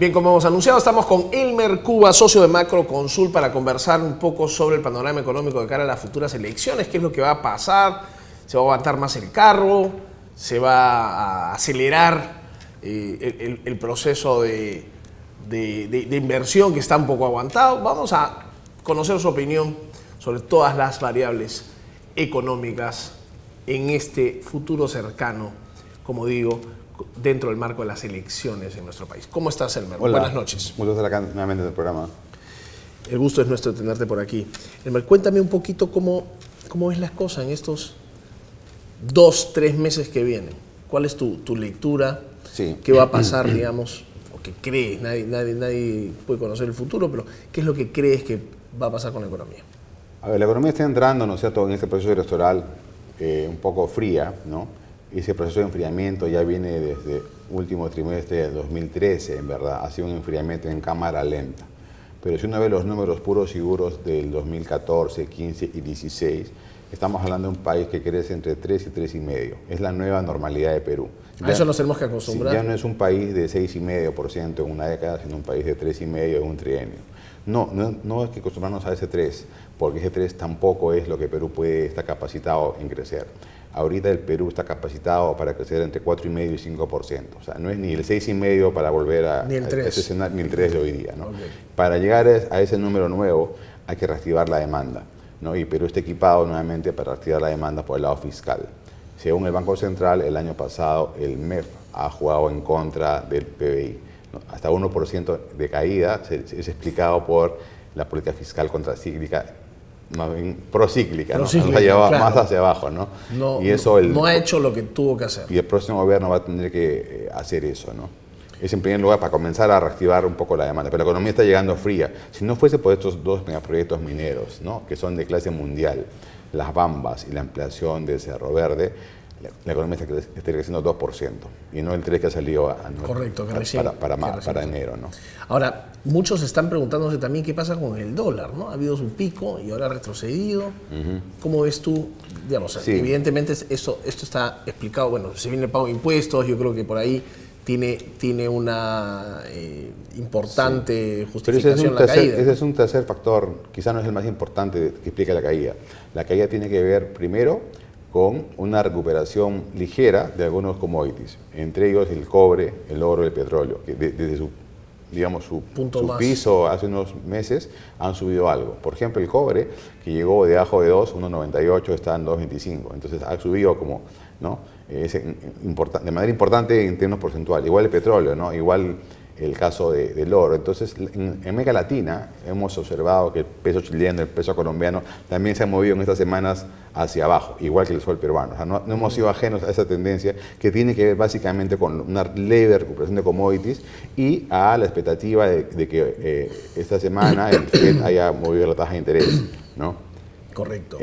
Bien, como hemos anunciado, estamos con Elmer Cuba, socio de Macroconsul, para conversar un poco sobre el panorama económico de cara a las futuras elecciones, qué es lo que va a pasar, se va a aguantar más el carro, se va a acelerar el proceso de inversión que está un poco aguantado. Vamos a conocer su opinión sobre todas las variables económicas en este futuro cercano, como digo, dentro del marco de las elecciones en nuestro país. ¿Cómo estás, Elmer? Hola. Buenas noches. Muchas gracias acá nuevamente en el programa. El gusto es nuestro tenerte por aquí. Elmer, cuéntame un poquito cómo ves las cosas en estos 2-3 meses que vienen. ¿Cuál es tu lectura? Sí. ¿Qué va a pasar, digamos, o qué crees? Nadie puede conocer el futuro, pero ¿qué es lo que crees que va a pasar con la economía? A ver, la economía está entrando, ¿no es cierto?, en este proceso electoral un poco fría, ¿no? Ese proceso de enfriamiento ya viene desde último trimestre de 2013, en verdad. Ha sido un enfriamiento en cámara lenta. Pero si uno ve los números puros y duros del 2014, 15 y 16, estamos hablando de un país que crece entre 3 y 3,5. Es la nueva normalidad de Perú. A eso nos tenemos que acostumbrar. Sí, ya no es un país de 6,5% en una década, sino un país de 3,5% en un trienio. No es que acostumbrarnos a ese 3, porque ese 3 tampoco es lo que Perú está capacitado en crecer. Ahorita el Perú está capacitado para crecer entre 4,5% y 5%. O sea, no es ni el 6,5% para volver a ese escenario, ni el 3% de hoy día, ¿no? Okay. Para llegar a ese número nuevo hay que reactivar la demanda, ¿no? Y Perú está equipado nuevamente para reactivar la demanda por el lado fiscal. Según el Banco Central, el año pasado el MEF ha jugado en contra del PBI, ¿no? Hasta 1% de caída es explicado por la política fiscal contracíclica, más bien procíclica, ¿no? La lleva claro, más hacia abajo, ¿no? Y eso no ha hecho lo que tuvo que hacer. Y el próximo gobierno va a tener que hacer eso, ¿no? Es en primer lugar para comenzar a reactivar un poco la demanda. Pero la economía está llegando fría. Si no fuese por estos dos megaproyectos mineros, ¿no?, que son de clase mundial, las Bambas y la ampliación de Cerro Verde, la economía está creciendo 2%, y no el 3% que ha salido correcto, para enero, ¿no? Ahora, muchos están preguntándose también qué pasa con el dólar, ¿no? Ha habido su pico y ahora ha retrocedido. ¿Cómo ves tú? Digamos, sí. Evidentemente esto está explicado, bueno, se viene el pago de impuestos, yo creo que por ahí tiene una importante justificación la caída. Ese es un tercer factor, quizá no es el más importante que explica la caída. La caída tiene que ver, primero, con una recuperación ligera de algunos commodities, entre ellos el cobre, el oro y el petróleo, que desde su piso hace unos meses han subido algo. Por ejemplo, el cobre, que llegó debajo de 2, 1,98, está en 2,25. Entonces ha subido como, ¿no?, de manera importante en términos porcentuales. Igual el petróleo, ¿no? Igual el caso del oro. Entonces, en América Latina hemos observado que el peso chileno, el peso colombiano también se han movido en estas semanas hacia abajo, igual que el sol peruano. O sea, no hemos sido ajenos a esa tendencia que tiene que ver básicamente con una leve recuperación de commodities y a la expectativa de que esta semana el FED haya movido la tasa de interés, ¿no? Correcto.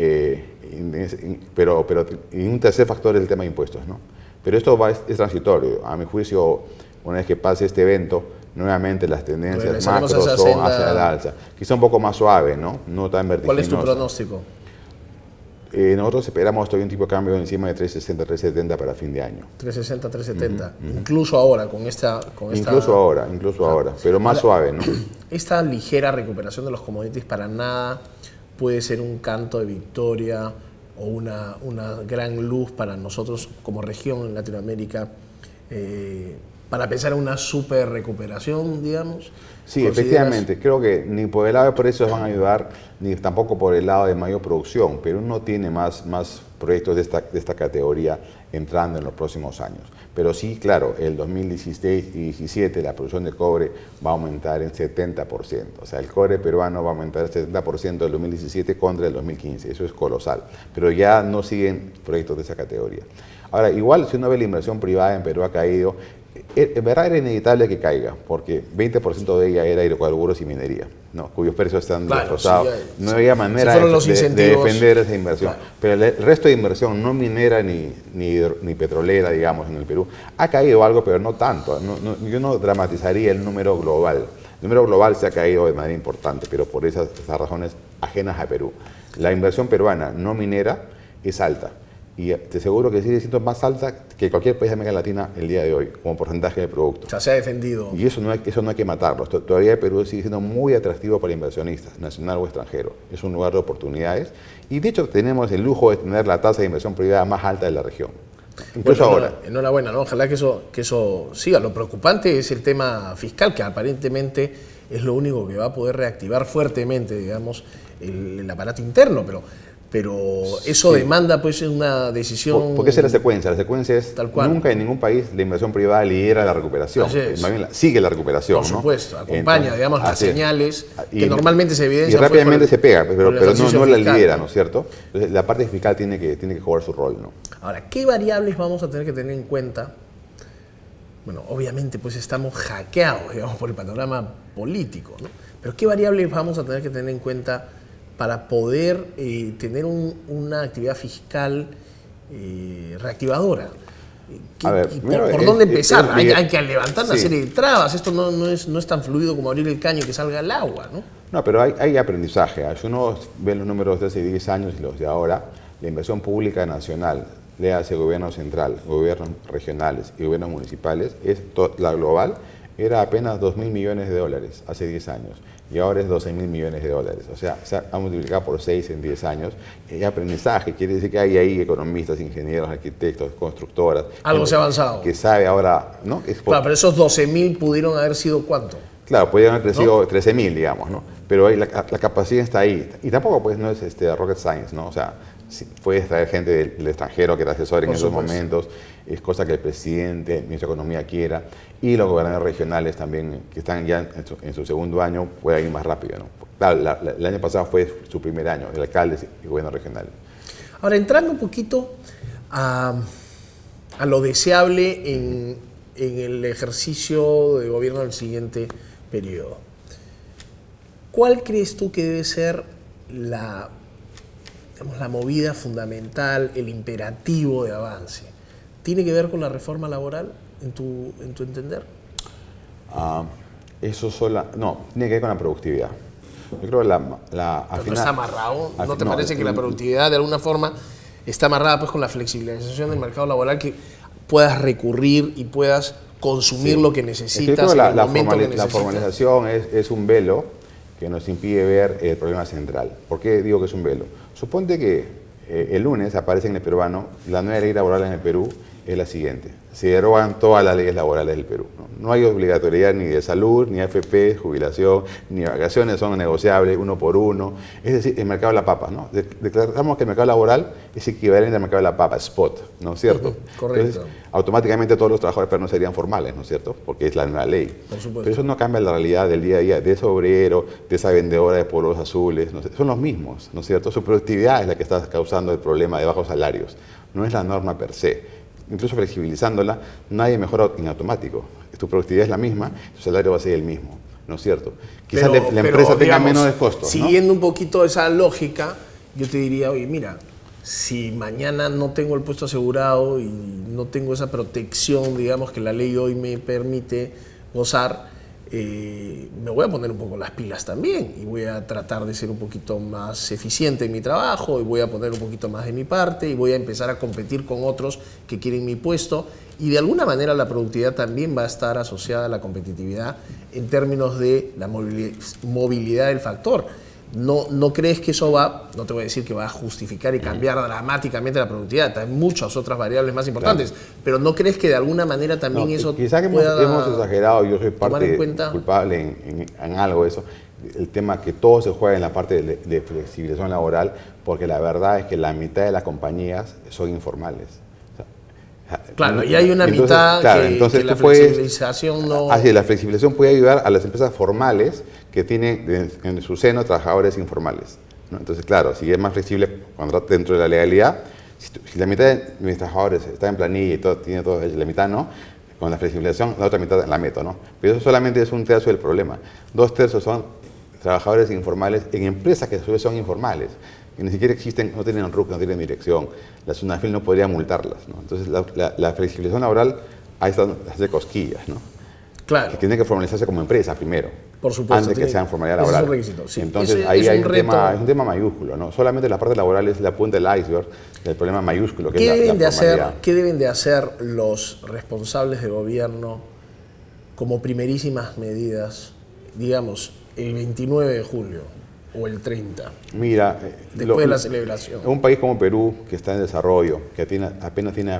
Pero un tercer factor es el tema de impuestos, ¿no? Pero esto es transitorio. A mi juicio, una vez que pase este evento, nuevamente las tendencias macro son hacia el alza. Quizá un poco más suave, ¿no? No tan vertiginosa. ¿Cuál es tu pronóstico? Nosotros esperamos todavía un tipo de cambio encima de 360, 370 para fin de año. 360, 370. Incluso ahora, con esta... Incluso ahora, pero más suave, ¿no? Esta ligera recuperación de los commodities para nada puede ser un canto de victoria o una gran luz para nosotros como región en Latinoamérica, para pensar en una super recuperación, digamos. Sí, efectivamente. Creo que ni por el lado de precios van a ayudar, ni tampoco por el lado de mayor producción. Pero uno tiene más proyectos de esta categoría entrando en los próximos años. Pero sí, claro, el 2016 y 2017 la producción de cobre va a aumentar en 70%. O sea, el cobre peruano va a aumentar el 70% del 2017 contra el 2015. Eso es colosal. Pero ya no siguen proyectos de esa categoría. Ahora, igual si uno ve la inversión privada en Perú ha caído, en verdad era inevitable que caiga, porque 20% de ella era hidrocarburos y minería, ¿no?, cuyos precios están destrozados. No había manera de defender esa inversión. Claro. Pero el resto de inversión, no minera ni petrolera, digamos, en el Perú, ha caído algo, pero no tanto. Yo no dramatizaría el número global. El número global se ha caído de manera importante, pero por esas razones ajenas a Perú. La inversión peruana no minera es alta. y te aseguro que sigue siendo más alta que cualquier país de América Latina el día de hoy, como porcentaje de producto. O sea, se ha defendido. Y eso no hay que matarlo. Todavía Perú sigue siendo muy atractivo para inversionistas, nacional o extranjero. Es un lugar de oportunidades. Y de hecho tenemos el lujo de tener la tasa de inversión privada más alta de la región. Incluso bueno, ahora. Enhorabuena, ¿no? Ojalá que eso siga. Lo preocupante es el tema fiscal, que aparentemente es lo único que va a poder reactivar fuertemente, digamos, el aparato interno, pero eso sí. demanda pues una decisión. Porque esa es la secuencia. La secuencia es tal cual. Nunca en ningún país la inversión privada lidera la recuperación. Más bien sigue la recuperación. Por supuesto, ¿no? Acompaña, digamos, las señales que y, normalmente se evidencian. Y rápidamente se pega, pero no la lidera, ¿no? ¿no es cierto? Entonces, la parte fiscal tiene que jugar su rol, ¿no? Ahora, ¿qué variables vamos a tener que tener en cuenta? Bueno, obviamente pues estamos hackeados, digamos, por el panorama político, ¿no? Pero ¿qué variables vamos a tener que tener en cuenta para poder tener una actividad fiscal reactivadora? ¿Por dónde empezar? Hay que levantar una serie de trabas. Esto no es tan fluido como abrir el caño y que salga el agua, ¿no? No, pero hay aprendizaje. Si uno ve los números de hace 10 años y los de ahora, la inversión pública nacional, léase gobierno central, gobiernos regionales y gobiernos municipales, la global era apenas 2.000 millones de dólares hace 10 años y ahora es 12.000 millones de dólares. O sea, se ha multiplicado por 6 en 10 años. Y aprendizaje, quiere decir que hay ahí economistas, ingenieros, arquitectos, constructoras. Algo se ha avanzado. Que sabe ahora, ¿no? Claro, pero esos 12.000 pudieron haber sido ¿cuánto? Claro, podrían haber crecido, ¿no? 13.000, digamos, ¿no? Pero la capacidad está ahí. Y tampoco, pues, no es rocket science, ¿no? O sea, puedes traer gente del extranjero que te asesore en esos momentos, es cosa que el presidente, el ministro de Economía quiera, y los gobernadores regionales también, que están ya en su segundo año, pueden ir más rápido, ¿no? Claro, el año pasado fue su primer año, el alcalde y gobierno regional. Ahora, entrando un poquito a lo deseable en el ejercicio de gobierno del siguiente periodo, ¿cuál crees tú que debe ser la movida fundamental, el imperativo de avance? ¿Tiene que ver con la reforma laboral, en tu entender? No, tiene que ver con la productividad. Yo creo que ¿No está amarrado? ¿No te parece que la productividad de alguna forma está amarrada pues con la flexibilización del mercado laboral, que puedas recurrir y puedas consumir lo que necesitas en el momento que necesitas? La formalización es un velo que nos impide ver el problema central. ¿Por qué digo que es un velo? Suponte que el lunes aparece en el peruano la nueva ley laboral en el Perú, es la siguiente: se derogan todas las leyes laborales del Perú. No hay obligatoriedad ni de salud, ni AFP, jubilación, ni vacaciones, son negociables uno por uno. Es decir, el mercado de la papa, ¿no? Declaramos que el mercado laboral es equivalente al mercado de la papa, spot, ¿no es cierto? Correcto. Entonces, automáticamente todos los trabajadores pero no serían formales, ¿no es cierto? Porque es la nueva ley. Por supuesto. Pero eso no cambia la realidad del día a día de ese obrero, de esa vendedora de polos azules, ¿no? Son los mismos, ¿no es cierto? Su productividad es la que está causando el problema de bajos salarios, no es la norma per se. Incluso flexibilizándola, nadie mejora en automático. Tu productividad es la misma, tu salario va a ser el mismo, ¿no es cierto? Quizás la empresa tenga menos costos, ¿no? Siguiendo un poquito esa lógica, yo te diría, oye, mira, si mañana no tengo el puesto asegurado y no tengo esa protección, digamos, que la ley hoy me permite gozar, me voy a poner un poco las pilas también y voy a tratar de ser un poquito más eficiente en mi trabajo y voy a poner un poquito más de mi parte y voy a empezar a competir con otros que quieren mi puesto, y de alguna manera la productividad también va a estar asociada a la competitividad en términos de la movilidad del factor. ¿No crees que eso no te voy a decir que va a justificar y cambiar dramáticamente la productividad? Hay muchas otras variables más importantes, claro, pero ¿no crees que de alguna manera también eso quizá que hemos exagerado? Yo soy parte culpable en algo de eso, el tema que todo se juega en la parte de flexibilización laboral, porque la verdad es que la mitad de las compañías son informales. Claro, y hay una mitad que la flexibilización no... Así, la flexibilización puede ayudar a las empresas formales que tienen en su seno trabajadores informales, ¿no? Entonces, claro, si es más flexible dentro de la legalidad, si la mitad de mis trabajadores está en planilla y tiene todo, la mitad no, con la flexibilización, la otra mitad la meto, ¿no? Pero eso solamente es un tercio del problema. 2/3 son trabajadores informales en empresas que a su vez son informales, que ni siquiera existen, no tienen RUC, no tienen dirección. La SUNAFIL no podría multarlas, ¿no? Entonces, la flexibilización laboral ahí está, hace cosquillas, ¿no? Claro. Que tiene que formalizarse como empresa primero. Por supuesto. Antes que sean formalidad laboral. Es un requisito, sí. Entonces, ahí hay un tema mayúsculo, ¿no? Solamente la parte laboral es la punta del iceberg del problema mayúsculo que es la formalidad. ¿Qué deben de hacer los responsables de gobierno como primerísimas medidas, digamos, el 29 de julio o el 30? Mira, después de la celebración. Un país como Perú, que está en desarrollo, que apenas tiene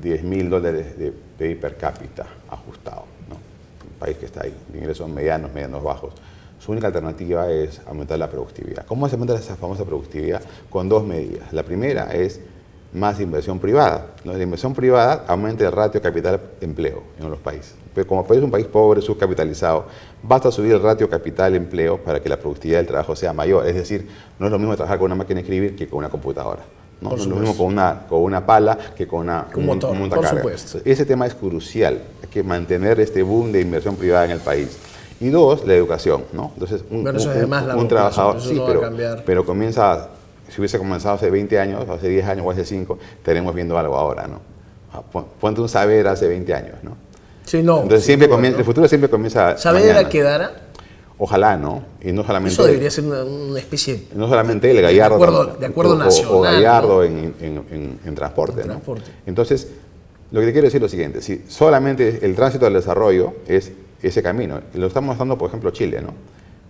$10.000 de PIB per cápita ajustado, ¿no? Un país que está ahí, de ingresos medianos bajos. Su única alternativa es aumentar la productividad. ¿Cómo se aumenta esa famosa productividad? Con dos medidas. La primera es más inversión privada. La inversión privada aumenta el ratio capital-empleo en los países. Pero como el país es un país pobre, subcapitalizado, basta subir el ratio capital-empleo para que la productividad del trabajo sea mayor. Es decir, no es lo mismo trabajar con una máquina de escribir que con una computadora. No es lo mismo con una pala que con un montacarga. Por supuesto. Ese tema es crucial. Hay que mantener este boom de inversión privada en el país. Y dos, la educación, ¿no? Entonces, un trabajador, sí, pero comienza, si hubiese comenzado hace 20 años, hace 10 años o hace 5, estaremos viendo algo ahora, ¿no? Ponte un saber hace 20 años, ¿no? Sí, no. Entonces, siempre comienza, el futuro siempre comienza ¿Saavedra quedará? Ojalá, ¿no? Y no solamente... Eso debería ser una especie... No solamente el Gallardo... De acuerdo nacional. O Gallardo, ¿no? en transporte, ¿no? Entonces, lo que te quiero decir es lo siguiente. Si solamente el tránsito al desarrollo es ese camino. Lo estamos dando, por ejemplo, Chile, ¿no?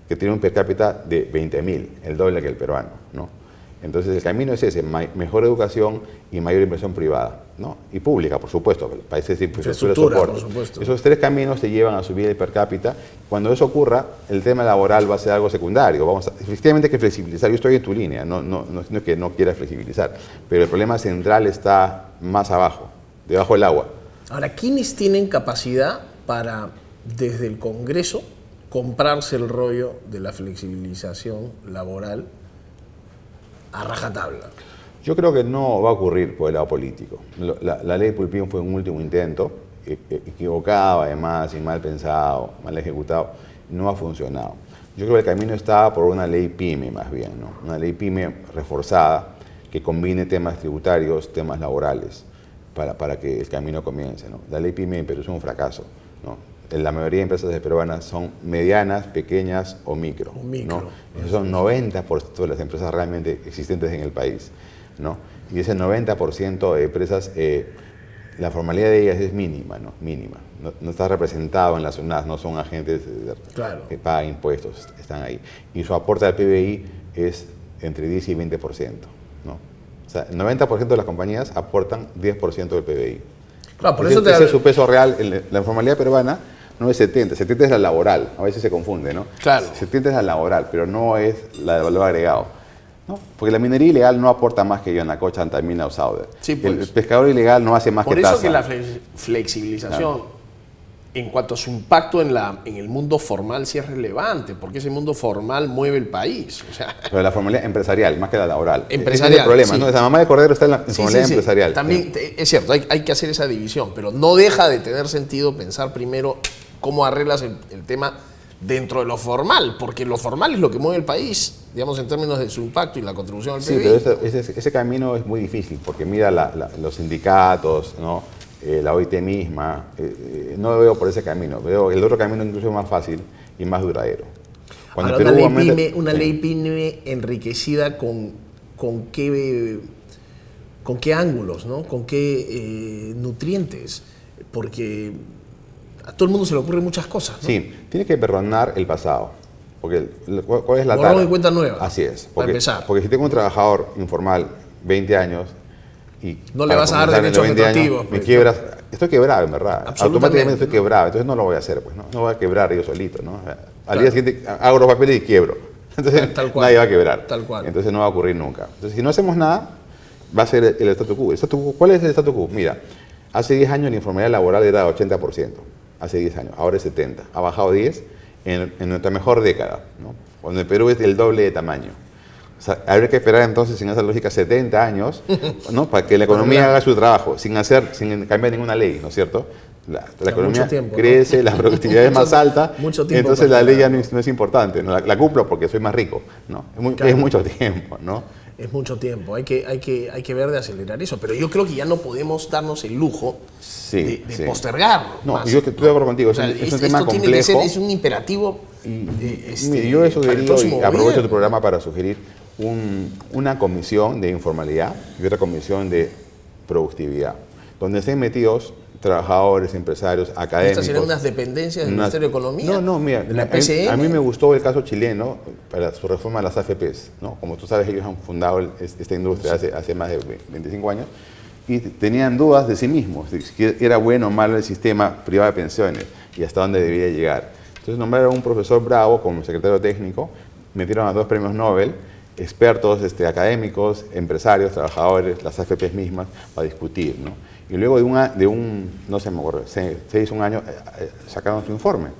Que tiene un per cápita de 20.000, el doble que el peruano, ¿no? Entonces, el camino es ese, mejor educación y mayor inversión privada, ¿no? Y pública, por supuesto, países de infraestructura, por supuesto. Esos tres caminos te llevan a subir el per cápita. Cuando eso ocurra, el tema laboral va a ser algo secundario. Efectivamente hay que flexibilizar. Yo estoy en tu línea, no es que no quiera flexibilizar, pero el problema central está más abajo, debajo del agua. Ahora, ¿quiénes tienen capacidad para, desde el Congreso, comprarse el rollo de la flexibilización laboral a rajatabla? Yo creo que no va a ocurrir por el lado político. La ley Pulpín fue un último intento, equivocado además y mal pensado, mal ejecutado, no ha funcionado. Yo creo que el camino está por una ley PYME más bien, ¿no? Una ley PYME reforzada que combine temas tributarios, temas laborales, para que el camino comience, ¿no? La ley PYME en Perú es un fracaso, ¿no? La mayoría de empresas peruanas son medianas, pequeñas o micro. ¿no? Esos son 90% de las empresas realmente existentes en el país, ¿no? Y ese 90% de empresas, la formalidad de ellas es mínima, ¿no? Mínima. No está representado en las UNAS, no son agentes que pagan impuestos, están ahí. Y su aporte al PBI es entre 10 y 20%, ¿no? O sea, el 90% de las compañías aportan 10% del PBI. Claro, por eso ese es su peso real. La informalidad peruana no es 70 es la laboral, a veces se confunde, ¿no? Claro. 70 es la laboral, pero no es la de valor agregado, ¿no? Porque la minería ilegal no aporta más que Yanacocha, Antamina o Sauder. Sí, pues. El pescador ilegal no hace más que tasa. Por eso que la flexibilización, en cuanto a su impacto en el mundo formal, sí es relevante, porque ese mundo formal mueve el país. O sea, pero la formalidad empresarial, más que la laboral. Empresarial, ese es el problema, sí. ¿no? Esa mamá de Cordero está en la formalidad empresarial. También es cierto, hay que hacer esa división, pero no deja de tener sentido pensar primero cómo arreglas el tema dentro de lo formal, porque lo formal es lo que mueve el país, digamos, en términos de su impacto y la contribución al PIB. Sí, pero ese camino es muy difícil, porque mira los sindicatos, ¿no? La OIT misma, no lo veo por ese camino, veo el otro camino incluso más fácil y más duradero. Ahora, una ley PYME enriquecida con qué ángulos, ¿no? Con qué nutrientes, porque a todo el mundo se le ocurren muchas cosas, ¿no? Sí, tiene que perdonar el pasado. Porque, ¿cuál es la tara? Borrón y cuenta nueva. Así es. Para empezar. Porque si tengo un trabajador informal 20 años y... No le vas a dar derechos retroactivos. Me quiebras. Estoy quebrado, en verdad. Automáticamente estoy quebrado. Entonces no lo voy a hacer, pues. No voy a quebrar yo solito, ¿no? Al día siguiente hago los papeles y quiebro. Entonces nadie va a quebrar. Tal cual. Entonces no va a ocurrir nunca. Entonces si no hacemos nada, va a ser el statu quo. ¿Cuál es el statu quo? Mira, hace 10 años la informalidad laboral era 80%. Hace 10 años, ahora es 70. Ha bajado 10 en nuestra mejor década, ¿no? Cuando el Perú es el doble de tamaño. O sea, habría que esperar entonces, en esa lógica, 70 años, ¿no? Para que la economía haga su trabajo, sin cambiar ninguna ley, ¿no es cierto? La economía crece, la productividad es más alta, entonces la ley ya no es importante, ¿no? La cumplo porque soy más rico, ¿no? Es mucho tiempo, ¿no? Es mucho tiempo, hay que ver de acelerar eso, pero yo creo que ya no podemos darnos el lujo de postergarlo. No, más, yo estoy de acuerdo contigo, o sea, es un tema complejo. Tiene que ser, es un imperativo. Yo he sugerido, y aprovecho tu programa para sugerir, una comisión de informalidad y otra comisión de productividad, donde estén metidos trabajadores, empresarios, académicos. ¿Estas serían unas dependencias del Ministerio de Economía? No, mira, de la PCM. a mí me gustó el caso chileno para su reforma de las AFPs, ¿no? Como tú sabes, ellos han fundado esta industria hace más de 25 años y tenían dudas de sí mismos, de si era bueno o malo el sistema privado de pensiones y hasta dónde debía llegar. Entonces nombraron a un profesor Bravo como secretario técnico, metieron a 2 premios Nobel, expertos académicos, empresarios, trabajadores, las AFPs mismas, para discutir, ¿no? Y luego no sé, me acuerdo, se hizo un año, sacaron su informe.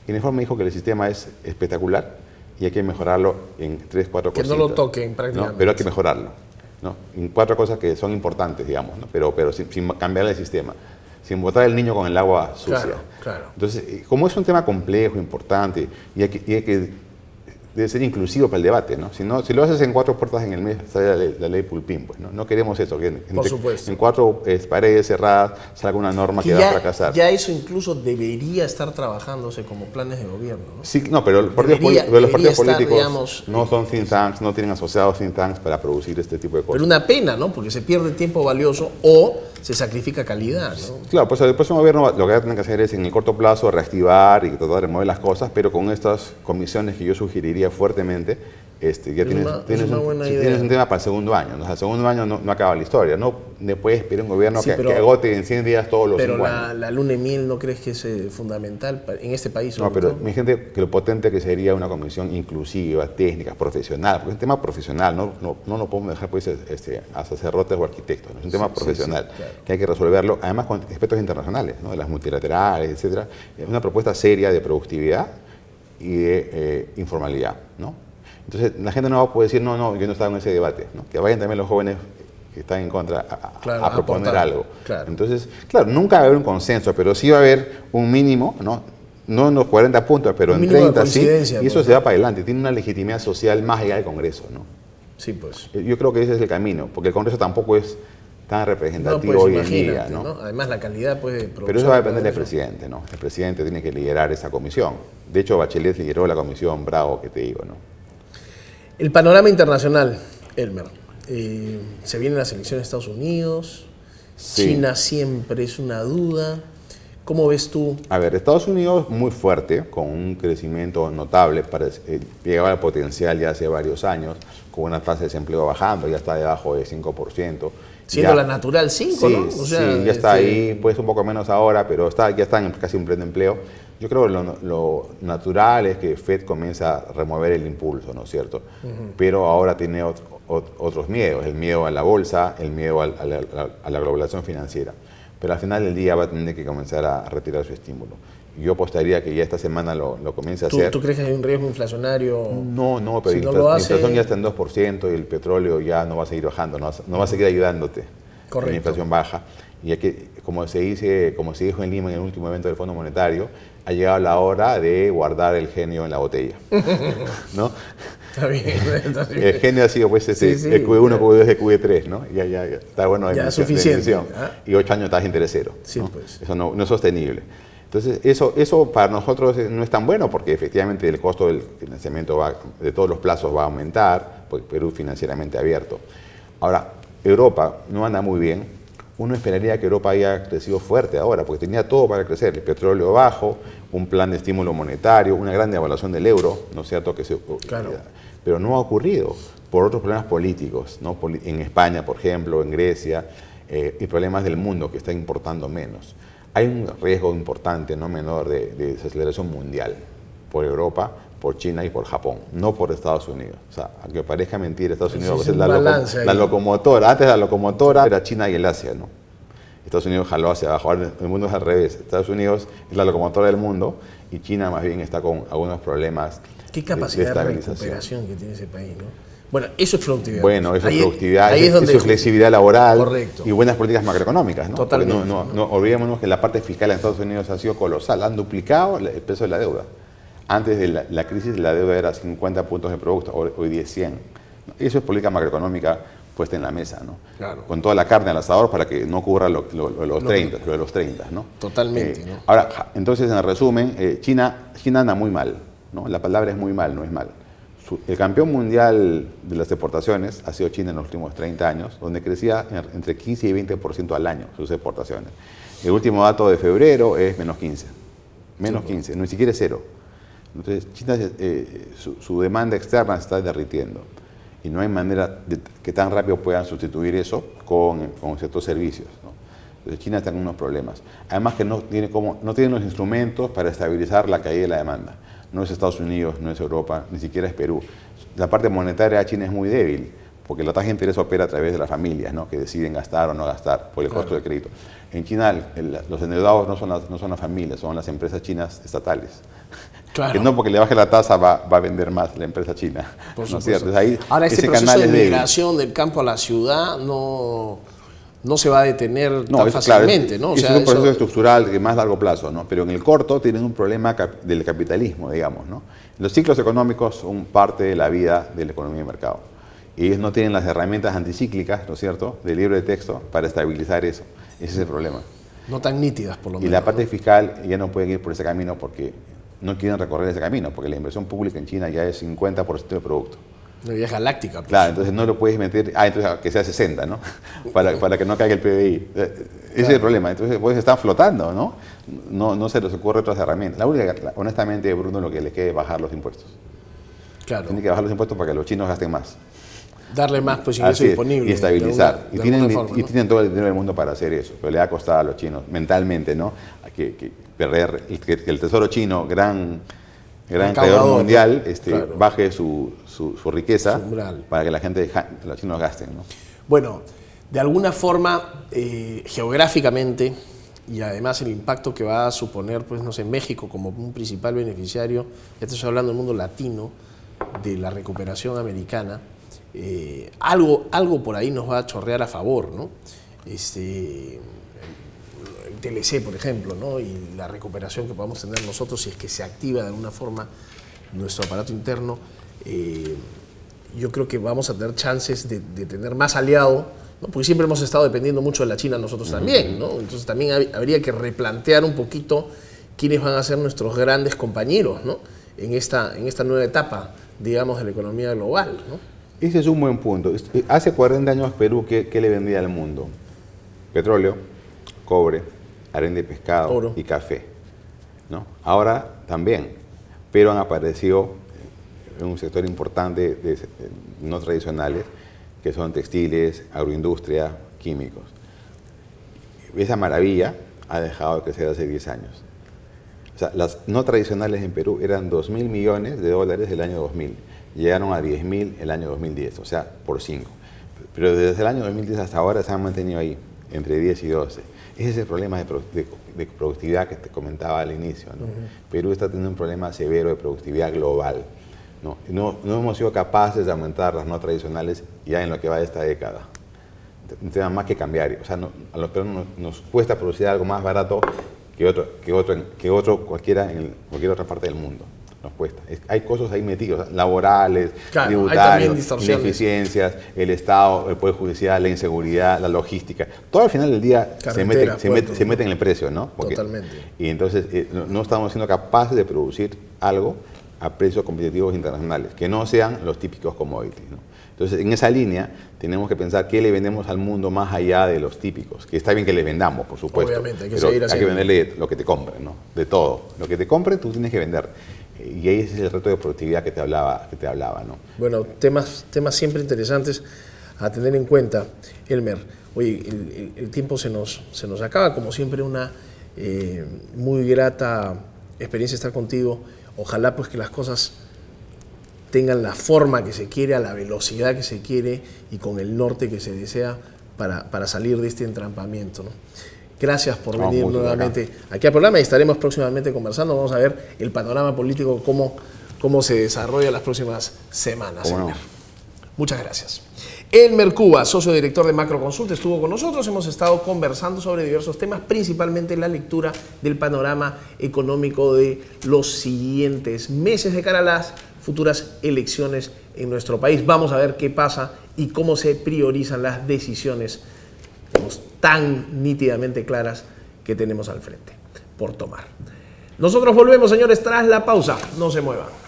Y el informe dijo que el sistema es espectacular y hay que mejorarlo en 3, 4 cosas. Que no lo toquen prácticamente. ¿No? Pero hay que mejorarlo, ¿no? En 4 cosas que son importantes, digamos, ¿no? Pero sin cambiar el sistema, sin botar el niño con el agua sucia. Claro. Entonces, como es un tema complejo, importante, y hay que debe ser inclusivo para el debate, ¿no? Si lo haces en 4 puertas en el mes, sale la ley Pulpín, pues, ¿no? No queremos eso, que por supuesto. En 4 paredes cerradas salga una norma que va a fracasar. Ya eso incluso debería estar trabajándose como planes de gobierno, ¿no? Sí, no, pero los partidos políticos, digamos, no son think tanks, no tienen asociados think tanks para producir este tipo de cosas. Pero una pena, ¿no? Porque se pierde tiempo valioso o se sacrifica calidad, ¿no? Claro, pues el próximo gobierno lo que va a tener que hacer es en el corto plazo reactivar y tratar de remover las cosas, pero con estas comisiones que yo sugeriría fuertemente, ya tienes un tema para el segundo año, ¿no? O sea, el segundo año no acaba la historia, no puedes esperar un gobierno que agote en 100 días todos los 5 años. Pero la luna de miel, ¿no crees que es fundamental en este país? No, pero mi gente, que lo potente que sería una comisión inclusiva, técnica, profesional, porque es un tema profesional, no lo podemos dejar pues, a sacerdotes o arquitectos, ¿no? Es un tema profesional claro. Que hay que resolverlo, además con expertos internacionales, ¿no? De las multilaterales, etcétera. Es una propuesta seria de productividad y de informalidad, ¿no? Entonces, la gente no va a poder decir, no, yo no estaba en ese debate, ¿no? Que vayan también los jóvenes que están en contra a proponer algo. Claro. Entonces, claro, nunca va a haber un consenso, pero sí va a haber un mínimo, no en los 40 puntos, pero en 30, sí, y eso se va para adelante. Tiene una legitimidad social más allá del Congreso, ¿no? Sí, pues. Yo creo que ese es el camino, porque el Congreso tampoco es tan representativo hoy en día, ¿no? Además, la calidad puede producir. Pero eso va a depender del presidente, ¿no? El presidente tiene que liderar esa comisión. De hecho, Bachelet lideró la comisión Bravo, que te digo, ¿no? El panorama internacional, Elmer. Se vienen las elecciones de Estados Unidos. Sí. China siempre es una duda. ¿Cómo ves tú? A ver, Estados Unidos muy fuerte, con un crecimiento notable, llegaba al potencial ya hace varios años, con una tasa de desempleo bajando, ya está debajo de 5%. Siendo la natural 5, sí, ¿no? O sea, sí, ya está ahí, pues un poco menos ahora, pero ya está casi en pleno empleo. Yo creo que lo natural es que Fed comienza a remover el impulso, ¿no es cierto? Pero ahora tiene otros miedos, el miedo a la bolsa, el miedo a la globalización financiera. Pero al final del día va a tener que comenzar a retirar su estímulo. Yo apostaría que ya esta semana lo comience a hacer. ¿Tú crees que hay un riesgo inflacionario? No, pero si la inflación ya está en 2% y el petróleo ya no va a seguir bajando, no va a seguir ayudándote. Correcto. La inflación baja. Y hay que, como se dijo en Lima en el último evento del Fondo Monetario, ha llegado la hora de guardar el genio en la botella, ¿no? Está bien. El genio ha sido pues el Q1, Q2, el Q3, ¿no? Ya está bueno de suficiente. Y 8 años estás en interés cero. Sí, ¿no? pues. Eso no es sostenible. Entonces, eso para nosotros no es tan bueno porque efectivamente el costo del financiamiento de todos los plazos va a aumentar, porque Perú es financieramente abierto. Ahora, Europa no anda muy bien. Uno esperaría que Europa haya crecido fuerte ahora, porque tenía todo para crecer, el petróleo bajo, un plan de estímulo monetario, una gran devaluación del euro, ¿no es cierto? Claro. Pero no ha ocurrido por otros problemas políticos, ¿no? En España, por ejemplo, en Grecia, y problemas del mundo que está importando menos. Hay un riesgo importante, no menor, de desaceleración mundial por Europa, por China y por Japón, no por Estados Unidos. O sea, aunque parezca mentira, Estados Unidos es la locomotora. Antes la locomotora era China y el Asia, ¿no? Estados Unidos jaló hacia abajo, ahora el mundo es al revés. Estados Unidos es la locomotora del mundo y China más bien está con algunos problemas. ¿Qué capacidad de recuperación que tiene ese país, no? Bueno, eso es productividad. Bueno, eso es productividad, eso es flexibilidad laboral. Correcto. Y buenas políticas macroeconómicas, ¿no? Totalmente. No olvidémonos que la parte fiscal en Estados Unidos ha sido colosal, han duplicado el peso de la deuda. Antes de la crisis la deuda era 50 puntos de producto, hoy 10, 100. Eso es política macroeconómica puesta en la mesa, ¿no? Claro. Con toda la carne al asador para que no ocurra lo de los 30, ¿no? Totalmente, ¿no? Ahora, entonces, en resumen, China anda muy mal, ¿no? La palabra es muy mal, no es mal. El campeón mundial de las exportaciones ha sido China en los últimos 30 años, donde crecía entre 15 y 20% al año sus exportaciones. El último dato de febrero es menos 15. Menos 15, ni siquiera es cero. Entonces, China, su demanda externa se está derritiendo. Y no hay manera de que tan rápido puedan sustituir eso con ciertos servicios, ¿no? Entonces, China está en unos problemas. Además que no tiene los instrumentos para estabilizar la caída de la demanda. No es Estados Unidos, no es Europa, ni siquiera es Perú. La parte monetaria de China es muy débil, porque la tasa de interés opera a través de las familias, ¿no? Que deciden gastar o no gastar por el costo del crédito. En China los endeudados no son las familias, son las empresas chinas estatales. Claro. Que no porque le baje la tasa va a vender más la empresa china. Por ¿No es supuesto. cierto? Ahí, ahora, este ese proceso canal de es débil. migración del campo a la ciudad no se va a detener No, tan eso, fácilmente, claro, ¿no? O es sea, un proceso eso- estructural de más largo plazo, ¿no? Pero en el corto tienen un problema del capitalismo, digamos, ¿no? Los ciclos económicos son parte de la vida de la economía de mercado. Y ellos no tienen las herramientas anticíclicas, ¿no es cierto?, del libro de texto para estabilizar eso. Ese es el problema. no tan nítidas, por lo menos. Y la parte fiscal ya no pueden ir por ese camino porque no quieren recorrer ese camino, porque la inversión pública en China ya es 50% del producto. ¿no? Ya es galáctica. Pues. Claro, entonces no lo puedes meter, entonces que sea 60, ¿no? Para que no caiga el PBI. Ese es el problema. Entonces, pues están flotando, ¿no? No se les ocurre otras herramientas. Honestamente, Bruno, lo que les queda es bajar los impuestos. Claro. Tienen que bajar los impuestos para que los chinos gasten más. Darle más pues, ingreso Así es, disponible. y estabilizar. de alguna forma, ¿no? Tienen todo el dinero del mundo para hacer eso, pero le va a costar a los chinos mentalmente, ¿no? Que el tesoro chino, gran creador Recaudador, mundial, ¿no? Claro. baje su riqueza Su umbral. para que los chinos gasten, ¿no? Bueno, de alguna forma, geográficamente, y además el impacto que va a suponer, pues, no sé, México como un principal beneficiario, ya te estoy hablando del mundo latino, de la recuperación americana, algo por ahí nos va a chorrear a favor, ¿no? El TLC, por ejemplo, ¿no? Y la recuperación que podamos tener nosotros si es que se activa de alguna forma nuestro aparato interno, yo creo que vamos a tener chances de tener más aliado, ¿no? Porque siempre hemos estado dependiendo mucho de la China nosotros también, ¿no? Entonces también habría que replantear un poquito quiénes van a ser nuestros grandes compañeros, ¿no? En esta nueva etapa, digamos, de la economía global, ¿no? Ese es un buen punto. Hace 40 años Perú, ¿qué le vendía al mundo? Petróleo, cobre, harina de pescado Oro. y café, ¿no? Ahora también, pero han aparecido en un sector importante no tradicionales, que son textiles, agroindustria, químicos. Esa maravilla ha dejado de crecer hace 10 años. O sea, las no tradicionales en Perú eran 2.000 millones de dólares el año 2000. Llegaron a 10.000 el año 2010, o sea, por 5. Pero desde el año 2010 hasta ahora se han mantenido ahí, entre 10 y 12. Ese es el problema de productividad que te comentaba al inicio, ¿no? Perú está teniendo un problema severo de productividad global, ¿no? No hemos sido capaces de aumentar las no tradicionales ya en lo que va de esta década. Un tema más que cambiar. O sea, a los peruanos nos cuesta producir algo más barato que otro cualquiera en cualquier otra parte del mundo. Nos cuesta. Hay cosas ahí metidas, laborales, Claro, hay también tributarios, distorsiones. ineficiencias, el Estado, el Poder Judicial, la inseguridad, la logística. Todo al final del día se mete en el precio, ¿no? Totalmente. Y entonces no estamos siendo capaces de producir algo a precios competitivos internacionales, que no sean los típicos commodities, ¿no? Entonces, en esa línea, tenemos que pensar qué le vendemos al mundo más allá de los típicos, que está bien que le vendamos, por supuesto. Obviamente, hay que pero seguir hay que haciendo. venderle lo que te compren, ¿no? De todo. Lo que te compren, tú tienes que vender. Y ahí ese es el reto de productividad que te hablaba, ¿no? Bueno, temas siempre interesantes a tener en cuenta, Elmer. Oye, el tiempo se nos acaba, como siempre, una muy grata experiencia estar contigo. Ojalá pues que las cosas tengan la forma que se quiere, a la velocidad que se quiere y con el norte que se desea para salir de este entrampamiento, ¿no? Gracias por venir nuevamente aquí al programa y estaremos próximamente conversando. Vamos a ver el panorama político, cómo se desarrolla las próximas semanas. ¿Cómo no? Elmer. Muchas gracias. Elmer Cuba, socio director de Macroconsult, estuvo con nosotros. Hemos estado conversando sobre diversos temas, principalmente la lectura del panorama económico de los siguientes meses de cara a las futuras elecciones en nuestro país. Vamos a ver qué pasa y cómo se priorizan las decisiones tan nítidamente claras que tenemos al frente por tomar. Nosotros volvemos, señores, tras la pausa. No se muevan.